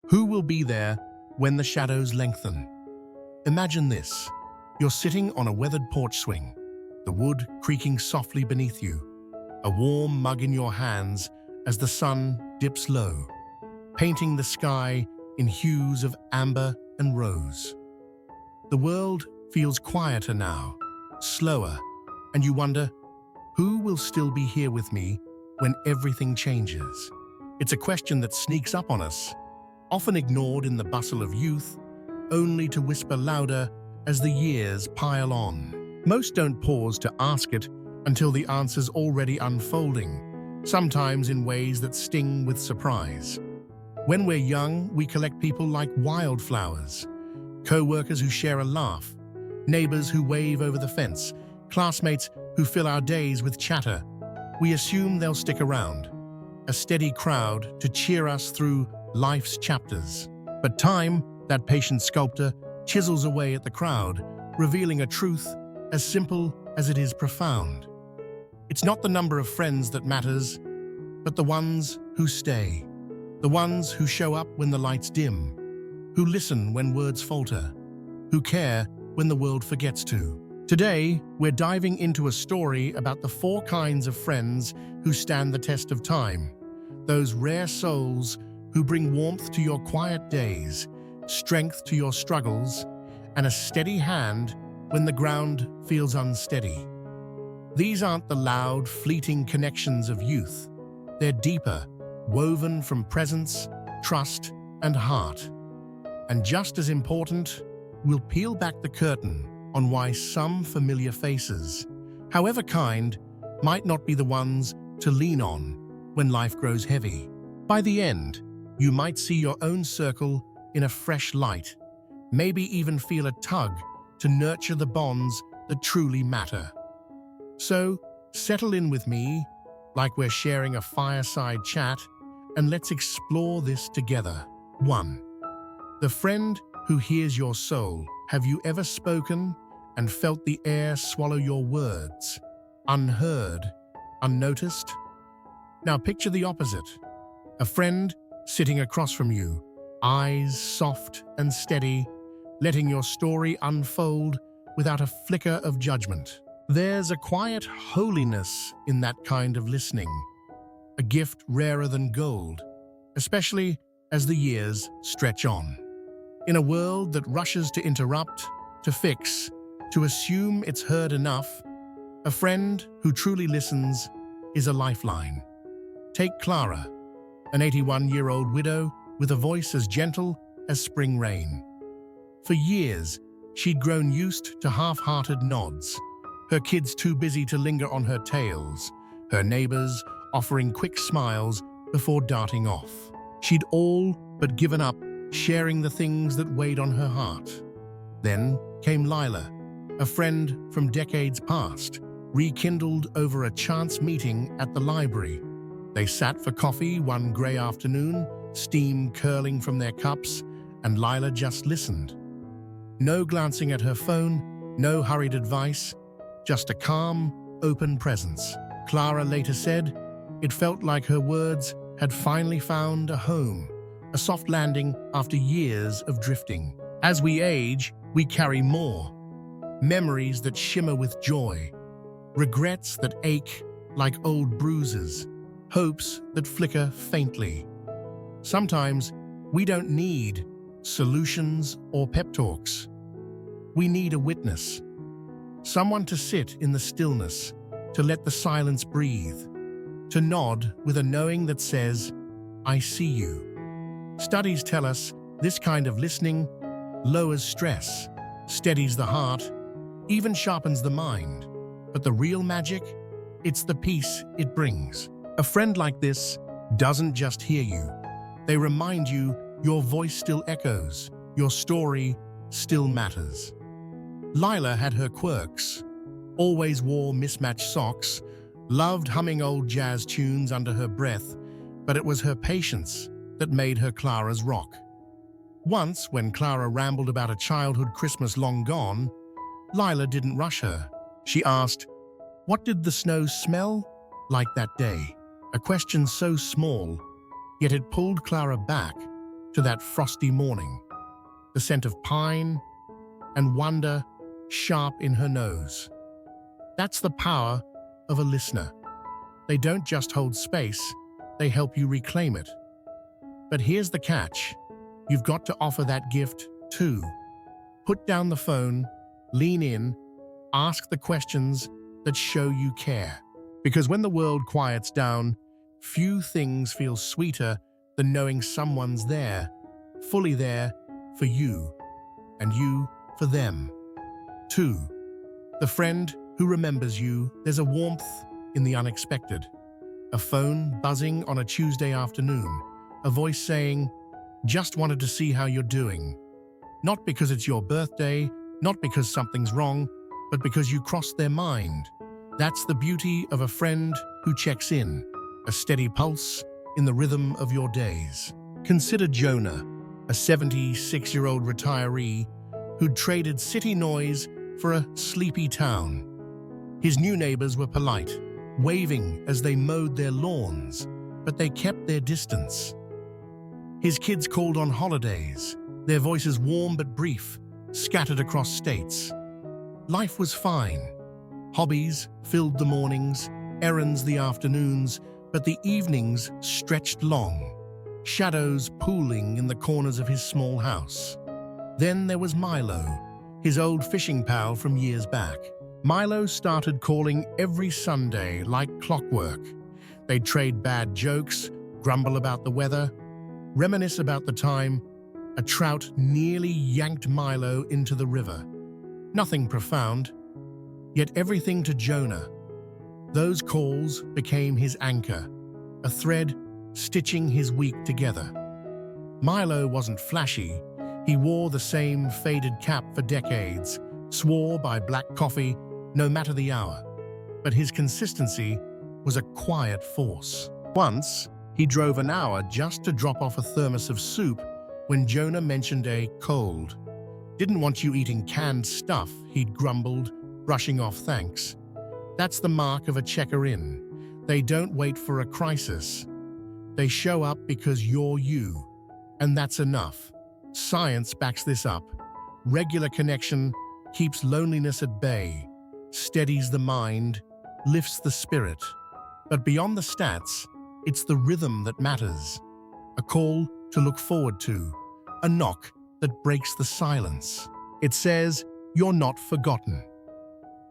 Who will be there when the shadows lengthen? Imagine this. You're sitting on a weathered porch swing, the wood creaking softly beneath you, a warm mug in your hands as the sun dips low, painting the sky in hues of amber and rose. The world feels quieter now, slower, and you wonder, who will still be here with me when everything changes? It's a question that sneaks up on us, often ignored in the bustle of youth, only to whisper louder as the years pile on. Most don't pause to ask it until the answer's already unfolding, sometimes in ways that sting with surprise. When we're young, we collect people like wildflowers, co-workers who share a laugh, neighbors who wave over the fence, classmates who fill our days with chatter. We assume they'll stick around, a steady crowd to cheer us through life's chapters. But time, that patient sculptor, chisels away at the crowd, revealing a truth as simple as it is profound. It's not the number of friends that matters, but the ones who stay, the ones who show up when the lights dim, who listen when words falter, who care when the world forgets to. Today, we're diving into a story about the 4 kinds of friends who stand the test of time, those rare souls who bring warmth to your quiet days, strength to your struggles, and a steady hand when the ground feels unsteady. These aren't the loud, fleeting connections of youth. They're deeper, woven from presence, trust, and heart. And just as important, we'll peel back the curtain on why some familiar faces, however kind, might not be the ones to lean on when life grows heavy. By the end, you might see your own circle in a fresh light, maybe even feel a tug to nurture the bonds that truly matter. So, settle in with me, like we're sharing a fireside chat, and let's explore this together. 1. The friend who hears your soul. Have you ever spoken and felt the air swallow your words, unheard, unnoticed? Now picture the opposite. A friend sitting across from you, eyes soft and steady, letting your story unfold without a flicker of judgment. There's a quiet holiness in that kind of listening, a gift rarer than gold, especially as the years stretch on. In a world that rushes to interrupt, to fix, to assume it's heard enough, a friend who truly listens is a lifeline. Take Clara, an 81-year-old widow with a voice as gentle as spring rain. For years, she'd grown used to half-hearted nods, her kids too busy to linger on her tales, her neighbors offering quick smiles before darting off. She'd all but given up sharing the things that weighed on her heart. Then came Lila, a friend from decades past, rekindled over a chance meeting at the library. They sat for coffee one grey afternoon, steam curling from their cups, and Lila just listened. No glancing at her phone, no hurried advice, just a calm, open presence. Clara later said, it felt like her words had finally found a home, a soft landing after years of drifting. As we age, we carry more. Memories that shimmer with joy, regrets that ache like old bruises, hopes that flicker faintly. Sometimes we don't need solutions or pep talks. We need a witness, someone to sit in the stillness, to let the silence breathe, to nod with a knowing that says, I see you. Studies tell us this kind of listening lowers stress, steadies the heart, even sharpens the mind. But the real magic? It's the peace it brings. A friend like this doesn't just hear you. They remind you your voice still echoes, your story still matters. Lila had her quirks, always wore mismatched socks, loved humming old jazz tunes under her breath, but it was her patience that made her Clara's rock. Once, when Clara rambled about a childhood Christmas long gone, Lila didn't rush her. She asked, what did the snow smell like that day? A question so small, yet it pulled Clara back, to that frosty morning, the scent of pine and wonder sharp in her nose. That's the power of a listener. They don't just hold space, they help you reclaim it. But here's the catch. You've got to offer that gift too. Put down the phone, lean in, ask the questions that show you care. Because when the world quiets down, few things feel sweeter than knowing someone's there, fully there for you, and you for them. 2. The friend who remembers you. There's a warmth in the unexpected. A phone buzzing on a Tuesday afternoon, a voice saying, "Just wanted to see how you're doing." Not because it's your birthday, not because something's wrong, but because you crossed their mind. That's the beauty of a friend who checks in, a steady pulse in the rhythm of your days. Consider Jonah, a 76-year-old retiree who'd traded city noise for a sleepy town. His new neighbors were polite, waving as they mowed their lawns, but they kept their distance. His kids called on holidays, their voices warm but brief, scattered across states. Life was fine. Hobbies filled the mornings, errands the afternoons, but the evenings stretched long, shadows pooling in the corners of his small house. Then there was Milo, his old fishing pal from years back. Milo started calling every Sunday like clockwork. They'd trade bad jokes, grumble about the weather, reminisce about the time a trout nearly yanked Milo into the river. Nothing profound, yet everything to Jonah. Those calls became his anchor, a thread stitching his week together. Milo wasn't flashy. He wore the same faded cap for decades, swore by black coffee no matter the hour. But his consistency was a quiet force. Once, he drove an hour just to drop off a thermos of soup when Jonah mentioned a cold. "Didn't want you eating canned stuff," he'd grumbled, brushing off thanks. That's the mark of a checker-in. They don't wait for a crisis. They show up because you're you, and that's enough. Science backs this up. Regular connection keeps loneliness at bay, steadies the mind, lifts the spirit. But beyond the stats, it's the rhythm that matters. A call to look forward to, a knock that breaks the silence. It says, "You're not forgotten."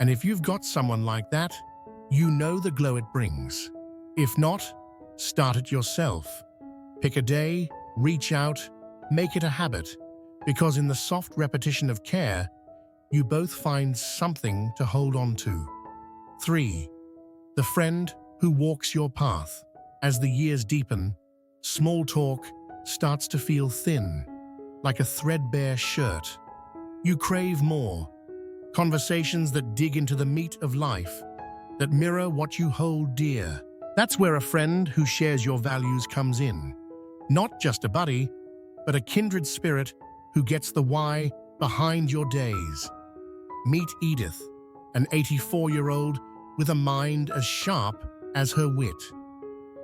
And if you've got someone like that, you know the glow it brings. If not, start it yourself. Pick a day, reach out, make it a habit, because in the soft repetition of care, you both find something to hold on to. 3. The friend who walks your path. As the years deepen, small talk starts to feel thin, like a threadbare shirt. You crave more. Conversations that dig into the meat of life, that mirror what you hold dear. That's where a friend who shares your values comes in. Not just a buddy, but a kindred spirit who gets the why behind your days. Meet Edith, an 84-year-old with a mind as sharp as her wit.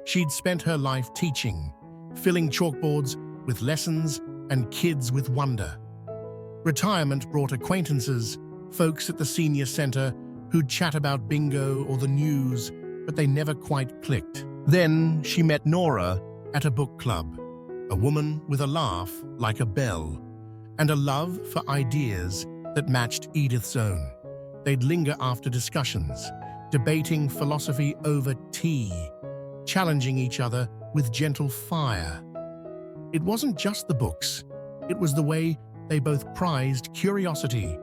She'd spent her life teaching, filling chalkboards with lessons and kids with wonder. Retirement brought acquaintances, folks at the senior center who'd chat about bingo or the news, but they never quite clicked. Then she met Nora at a book club, a woman with a laugh like a bell, and a love for ideas that matched Edith's own. They'd linger after discussions, debating philosophy over tea, challenging each other with gentle fire. It wasn't just the books, it was the way they both prized curiosity,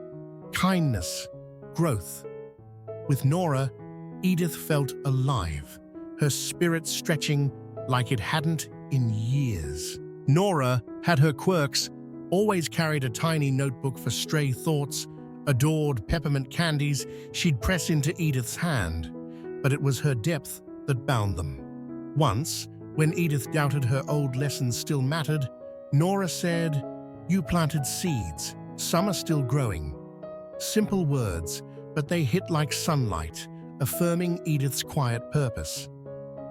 kindness, growth. With Nora, Edith felt alive, her spirit stretching like it hadn't in years. Nora had her quirks, always carried a tiny notebook for stray thoughts, adored peppermint candies she'd press into Edith's hand, but it was her depth that bound them. Once, when Edith doubted her old lessons still mattered, Nora said, "You planted seeds, some are still growing." Simple words, but they hit like sunlight, affirming Edith's quiet purpose.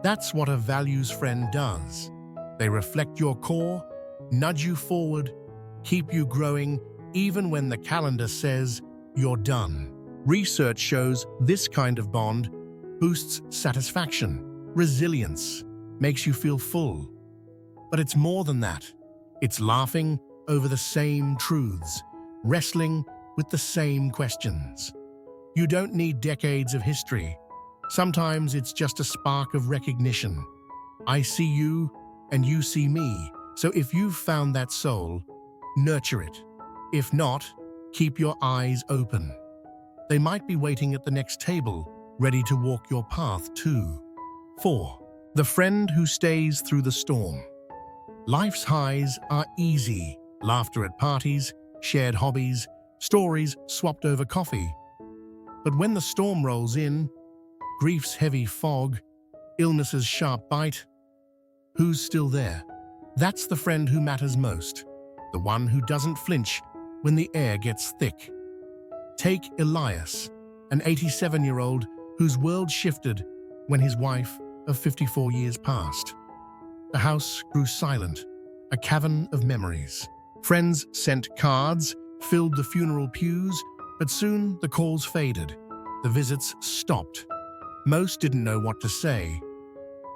That's what a values friend does. They reflect your core, nudge you forward, keep you growing even when the calendar says you're done. Research shows this kind of bond boosts satisfaction, resilience, makes you feel full. But it's more than that. It's laughing over the same truths, wrestling with the same questions. You don't need decades of history. Sometimes it's just a spark of recognition. I see you and you see me. So if you've found that soul, nurture it. If not, keep your eyes open. They might be waiting at the next table, ready to walk your path too. 4. The friend who stays through the storm. Life's highs are easy. Laughter at parties, shared hobbies, stories swapped over coffee. But when the storm rolls in, grief's heavy fog, illness's sharp bite, who's still there? That's the friend who matters most, the one who doesn't flinch when the air gets thick. Take Elias, an 87-year-old whose world shifted when his wife of 54 years passed. The house grew silent, a cavern of memories. Friends sent cards, filled the funeral pews, but soon the calls faded. The visits stopped. Most didn't know what to say,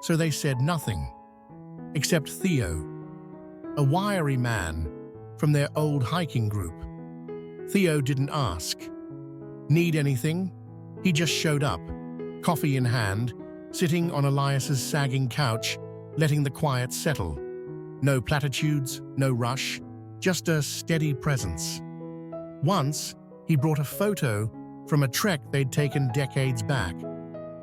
so they said nothing. Except Theo, a wiry man from their old hiking group. Theo didn't ask. Need anything? He just showed up, coffee in hand, sitting on Elias's sagging couch, letting the quiet settle. No platitudes, no rush, just a steady presence. Once, he brought a photo from a trek they'd taken decades back,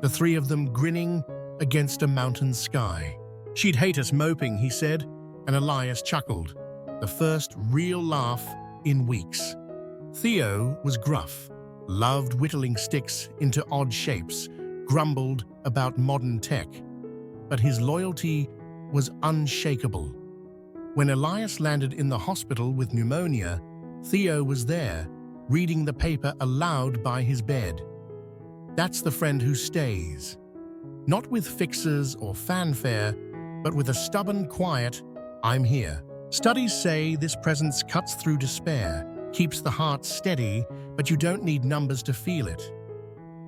the three of them grinning against a mountain sky. She'd hate us moping, he said, and Elias chuckled, the first real laugh in weeks. Theo was gruff, loved whittling sticks into odd shapes, grumbled about modern tech, but his loyalty was unshakable. When Elias landed in the hospital with pneumonia, Theo was there, reading the paper aloud by his bed. That's the friend who stays. Not with fixes or fanfare, but with a stubborn, quiet, I'm here. Studies say this presence cuts through despair, keeps the heart steady, but you don't need numbers to feel it.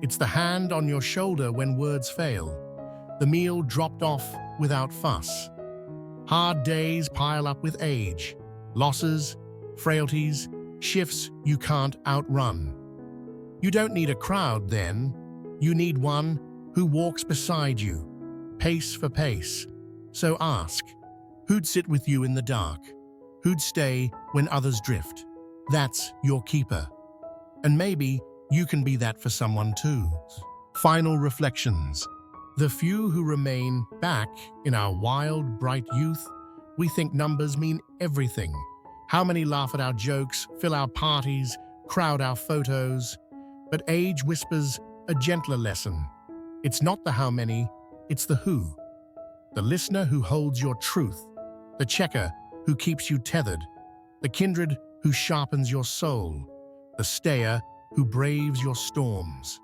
It's the hand on your shoulder when words fail, the meal dropped off without fuss. Hard days pile up with age, losses, frailties, shifts you can't outrun. You don't need a crowd then, you need one who walks beside you, pace for pace. So ask, who'd sit with you in the dark? Who'd stay when others drift? That's your keeper. And maybe you can be that for someone too. Final reflections. The few who remain back in our wild, bright youth, we think numbers mean everything. How many laugh at our jokes, fill our parties, crowd our photos? But age whispers a gentler lesson. It's not the how many, it's the who. The listener who holds your truth, the checker who keeps you tethered, the kindred who sharpens your soul, the stayer who braves your storms.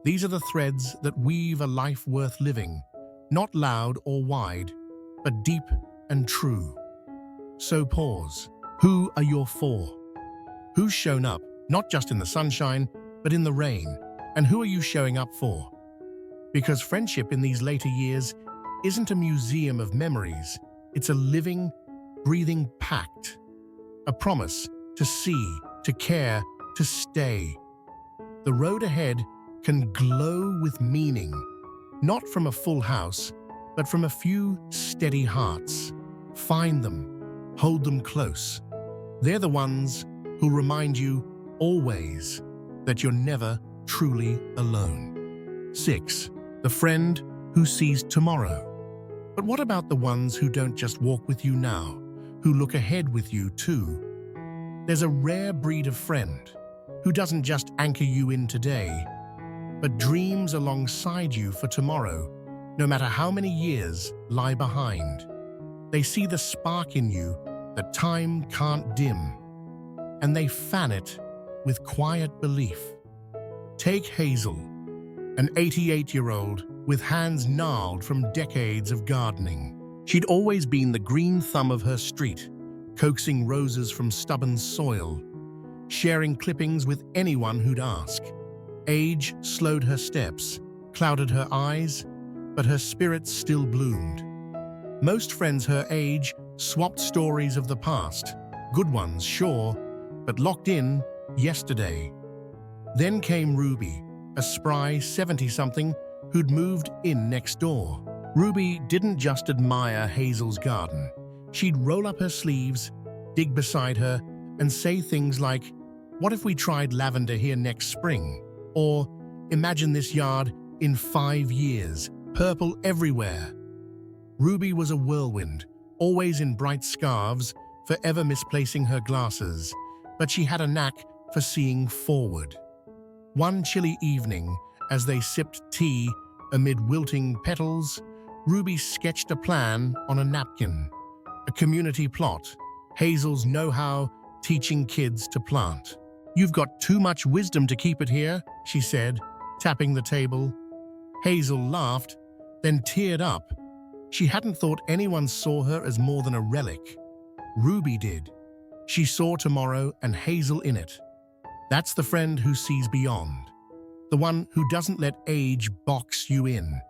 These are the threads that weave a life worth living, not loud or wide, but deep and true. So pause. Who are your for? Who's shown up, not just in the sunshine, but in the rain? And who are you showing up for? Because friendship in these later years isn't a museum of memories, it's a living, breathing pact. A promise to see, to care, to stay. The road ahead can glow with meaning, not from a full house, but from a few steady hearts. Find them, hold them close. They're the ones who remind you always that you're never truly alone. 6. The friend who sees tomorrow. But what about the ones who don't just walk with you now, who look ahead with you too? There's a rare breed of friend who doesn't just anchor you in today, but dreams alongside you for tomorrow, no matter how many years lie behind. They see the spark in you that time can't dim, and they fan it with quiet belief. Take Hazel, an 88-year-old with hands gnarled from decades of gardening. She'd always been the green thumb of her street, coaxing roses from stubborn soil, sharing clippings with anyone who'd ask. Age slowed her steps, clouded her eyes, but her spirit still bloomed. Most friends her age swapped stories of the past, good ones, sure, but locked in yesterday. Then came Ruby, a spry 70-something who'd moved in next door. Ruby didn't just admire Hazel's garden. She'd roll up her sleeves, dig beside her, and say things like, "What if we tried lavender here next spring?" Or, "Imagine this yard in 5 years, purple everywhere." Ruby was a whirlwind, always in bright scarves, forever misplacing her glasses, but she had a knack for seeing forward. One chilly evening, as they sipped tea amid wilting petals, Ruby sketched a plan on a napkin. A community plot, Hazel's know-how teaching kids to plant. "You've got too much wisdom to keep it here," she said, tapping the table. Hazel laughed, then teared up. She hadn't thought anyone saw her as more than a relic. Ruby did. She saw tomorrow and Hazel in it. That's the friend who sees beyond. The one who doesn't let age box you in.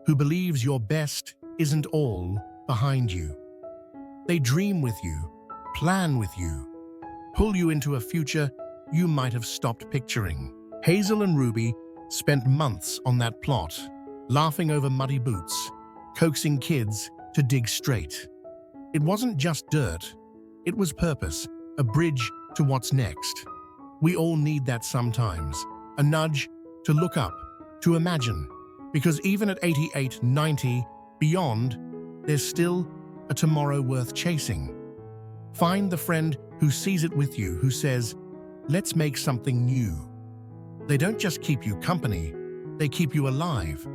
Who believes your best isn't all behind you. They dream with you, plan with you, pull you into a future you might have stopped picturing. Hazel and Ruby spent months on that plot, laughing over muddy boots, coaxing kids to dig straight. It wasn't just dirt, it was purpose, a bridge to what's next. We all need that sometimes, a nudge to look up, to imagine, because even at 88, 90, beyond, there's still a tomorrow worth chasing. Find the friend who sees it with you, who says, "Let's make something new." They don't just keep you company, they keep you alive.